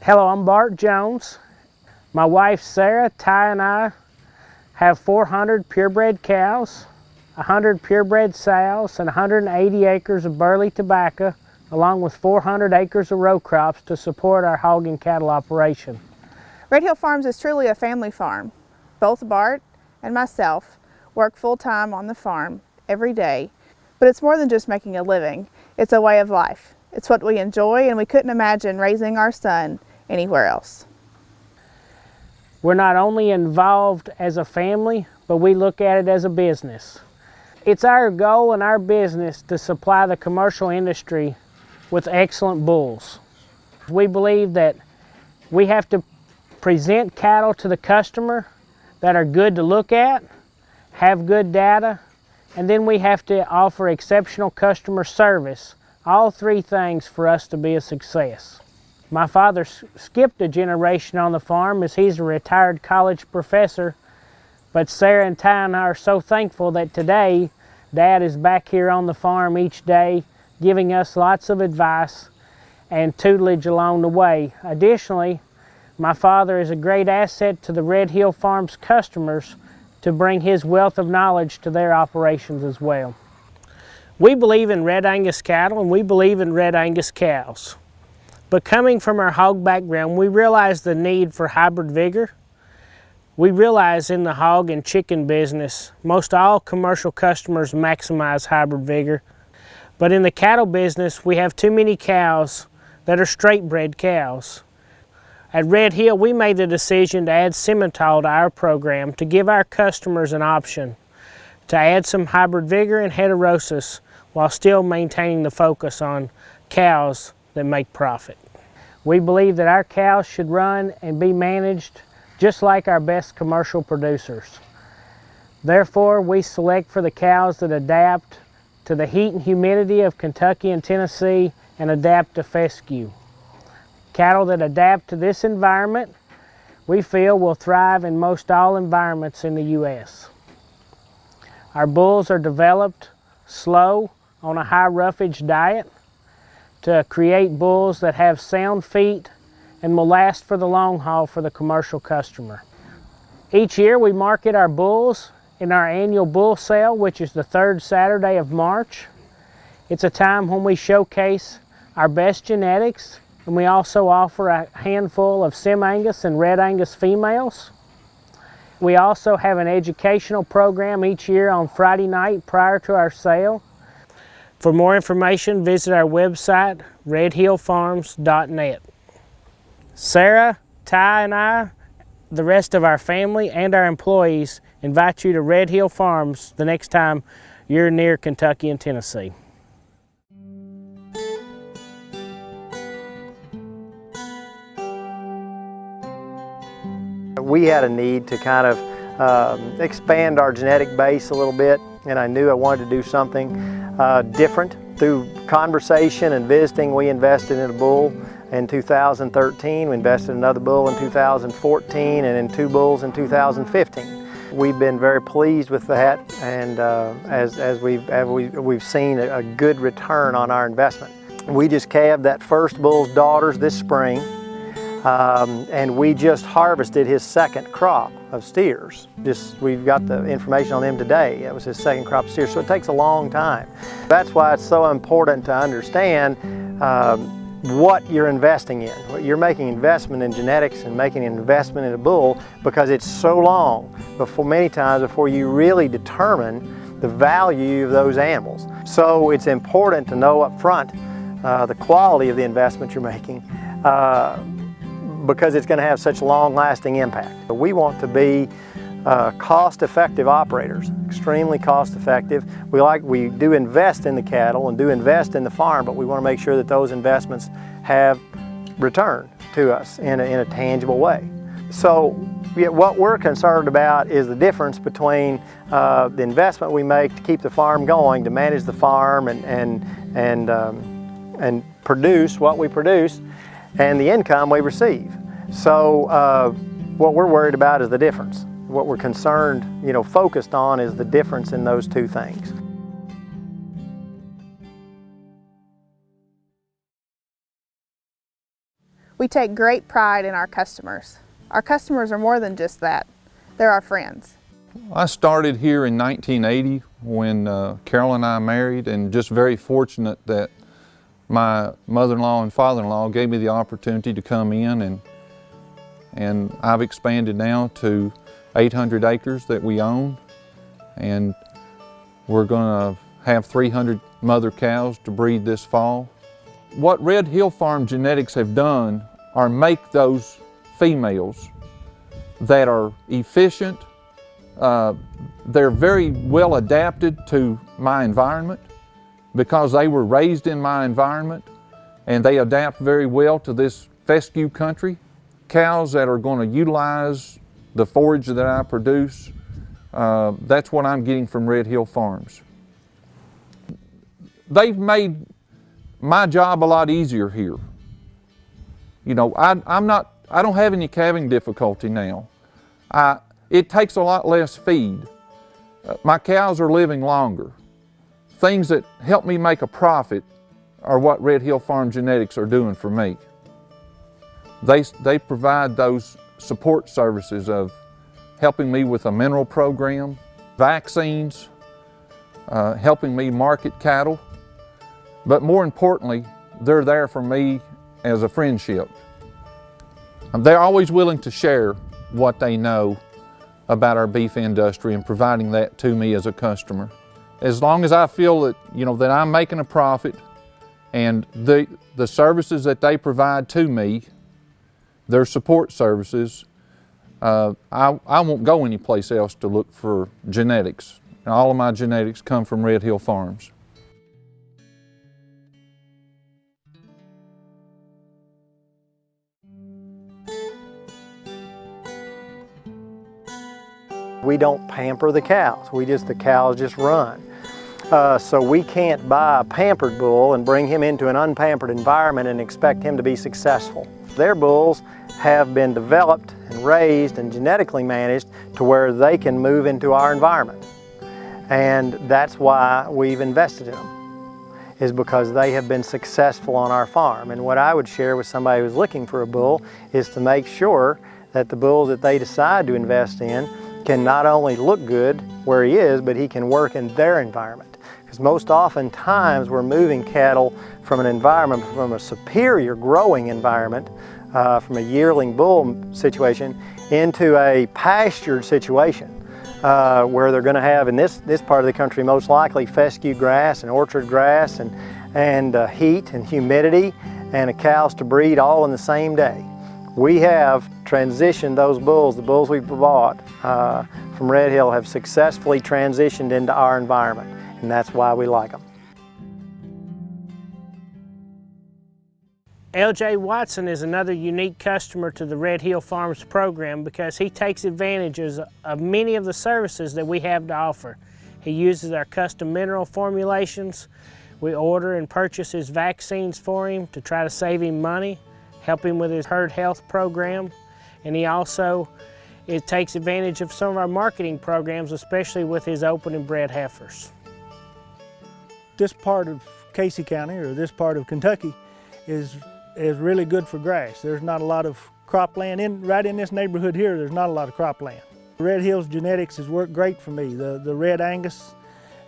Hello, I'm Bart Jones. My wife Sarah, Ty, and I have 400 purebred cows, 100 purebred sows, and 180 acres of burley tobacco, along with 400 acres of row crops to support our hog and cattle operation. Red Hill Farms is truly a family farm. Both Bart and myself work full-time on the farm every day, but it's more than just making a living. It's a way of life. It's what we enjoy, and we couldn't imagine raising our son anywhere else. We're not only involved as a family, but we look at it as a business. It's our goal and our business to supply the commercial industry with excellent bulls. We believe that we have to present cattle to the customer that are good to look at, have good data, and then we have to offer exceptional customer service. All three things for us to be a success. My father skipped a generation on the farm as he's a retired college professor, but Sarah and Ty and I are so thankful that today Dad is back here on the farm each day giving us lots of advice and tutelage along the way. Additionally, my father is a great asset to the Red Hill Farms customers to bring his wealth of knowledge to their operations as well. We believe in Red Angus cattle and we believe in Red Angus cows. But coming from our hog background, we realize the need for hybrid vigor. We realize in the hog and chicken business, most all commercial customers maximize hybrid vigor. But in the cattle business, we have too many cows that are straight bred cows. At Red Hill, we made the decision to add Simmental to our program to give our customers an option to add some hybrid vigor and heterosis while still maintaining the focus on cows that make profit. We believe that our cows should run and be managed just like our best commercial producers. Therefore, we select for the cows that adapt to the heat and humidity of Kentucky and Tennessee and adapt to fescue. Cattle that adapt to this environment, we feel, will thrive in most all environments in the U.S. Our bulls are developed slow on a high roughage diet to create bulls that have sound feet and will last for the long haul for the commercial customer. Each year we market our bulls in our annual bull sale, which is the third Saturday of March. It's a time when we showcase our best genetics, and we also offer a handful of Sim Angus and Red Angus females. We also have an educational program each year on Friday night prior to our sale. For more information, visit our website, redhillfarms.net. Sarah, Ty, and I, the rest of our family and our employees invite you to Red Hill Farms the next time you're near Kentucky and Tennessee. We had a need to kind of expand our genetic base a little bit, and I knew I wanted to do something different. Through conversation and visiting, we invested in a bull in 2013, we invested in another bull in 2014, and in 2 bulls in 2015. We've been very pleased with that, and as we've seen a good return on our investment. We just calved that first bull's daughters this spring, and we just harvested his second crop of steers. We've got the information on them today. It was his second crop of steers, so it takes a long time. That's why it's so important to understand what you're investing in. You're making investment in genetics and making an investment in a bull because it's so long, many times before you really determine the value of those animals. So it's important to know up front the quality of the investment you're making, because it's going to have such long-lasting impact. We want to be cost-effective operators, extremely cost-effective. We do invest in the cattle and do invest in the farm, but we want to make sure that those investments have return to us in a tangible way. So what we're concerned about is the difference between the investment we make to keep the farm going, to manage the farm and produce what we produce, and the income we receive. So what we're worried about is the difference. What we're concerned, focused on is the difference in those two things. We take great pride in our customers. Our customers are more than just that. They're our friends. I started here in 1980 when Carol and I married, and just very fortunate that my mother-in-law and father-in-law gave me the opportunity to come in, and I've expanded now to 800 acres that we own, and we're going to have 300 mother cows to breed this fall. What Red Hill Farm Genetics have done are make those females that are efficient. They're very well adapted to my environment because they were raised in my environment, and they adapt very well to this fescue country. Cows that are going to utilize the forage that I produce, that's what I'm getting from Red Hill Farms. They've made my job a lot easier here. You know, I don't have any calving difficulty now. It takes a lot less feed. My cows are living longer. Things that help me make a profit are what Red Hill Farm Genetics are doing for me. They provide those support services of helping me with a mineral program, vaccines, helping me market cattle, but more importantly, they're there for me as a friendship. They're always willing to share what they know about our beef industry and providing that to me as a customer. As long as I feel that, you know, that I'm making a profit and the services that they provide to me, their support services, I won't go anyplace else to look for genetics. And all of my genetics come from Red Hill Farms. We don't pamper the cows. The cows just run. So we can't buy a pampered bull and bring him into an unpampered environment and expect him to be successful. Their bulls have been developed and raised and genetically managed to where they can move into our environment. And that's why we've invested in them, is because they have been successful on our farm. And what I would share with somebody who's looking for a bull is to make sure that the bulls that they decide to invest in can not only look good where he is, but he can work in their environment. Because most often times we're moving cattle from an environment, from a superior growing environment, from a yearling bull situation, into a pastured situation where they're going to have, in this part of the country, most likely fescue grass and orchard grass and heat and humidity and cows to breed all in the same day. We have transitioned those bulls, the bulls we've bought from Red Hill have successfully transitioned into our environment, and that's why we like them. L.J. Watson is another unique customer to the Red Hill Farms program because he takes advantages of many of the services that we have to offer. He uses our custom mineral formulations. We order and purchase his vaccines for him to try to save him money, help him with his herd health program, and he also takes advantage of some of our marketing programs, especially with his open and bred heifers. This part of Casey County, or this part of Kentucky, is really good for grass. There's not a lot of cropland. Right in this neighborhood here, there's not a lot of cropland. Red Hills Genetics has worked great for me. The Red Angus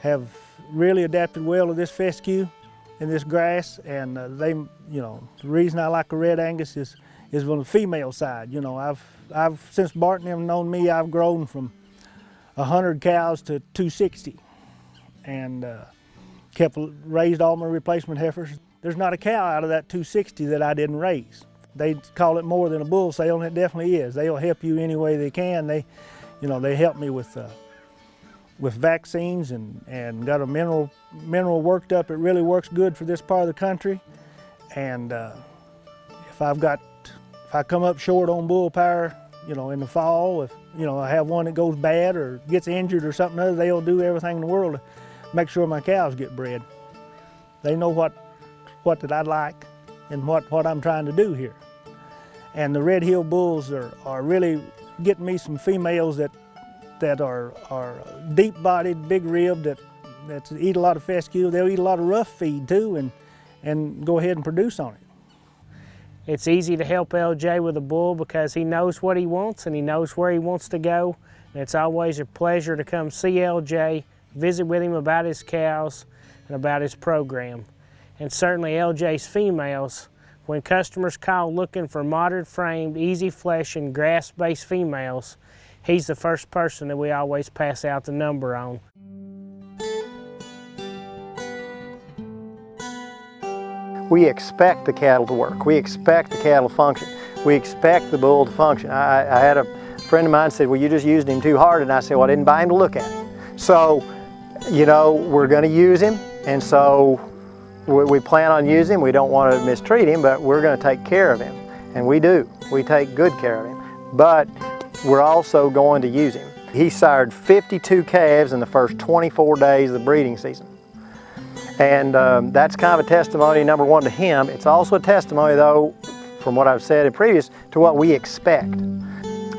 have really adapted well to this fescue and this grass, and the reason I like the Red Angus is on the female side. You know, I've since Bart and them known me, I've grown from 100 cows to 260, and raised all my replacement heifers. There's not a cow out of that 260 that I didn't raise. They call it more than a bull sale, and it definitely is. They'll help you any way they can. They help me with vaccines and got a mineral worked up. It really works good for this part of the country. And if I come up short on bull power, in the fall, if I have one that goes bad or gets injured or something other, they'll do everything in the world to make sure my cows get bred. They know what that I like and what I'm trying to do here. And the Red Hill bulls are really getting me some females that are deep-bodied, big-ribbed, that eat a lot of fescue. They'll eat a lot of rough feed too and go ahead and produce on it. It's easy to help LJ with a bull because he knows what he wants and he knows where he wants to go. And it's always a pleasure to come see LJ, visit with him about his cows and about his program. And certainly LJ's females, when customers call looking for moderate framed, easy flesh and grass-based females, he's the first person that we always pass out the number on. We expect the cattle to work. We expect the cattle to function. We expect the bull to function. I had a friend of mine said, well, you just used him too hard. And I said, well, I didn't buy him to look at him. So, you know, we're going to use him. And so we plan on using him. We don't want to mistreat him, but we're going to take care of him. And we do. We take good care of him. But we're also going to use him. He sired 52 calves in the first 24 days of the breeding season. And that's kind of a testimony, number one, to him. It's also a testimony, though, from what I've said in previous, to what we expect,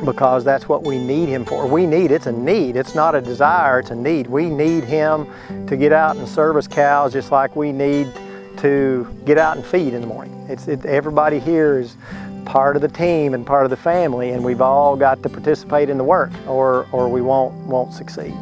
because that's what we need him for. It's a need. It's not a desire, it's a need. We need him to get out and service cows just like we need to get out and feed in the morning. Everybody here is part of the team and part of the family, and we've all got to participate in the work, or we won't succeed.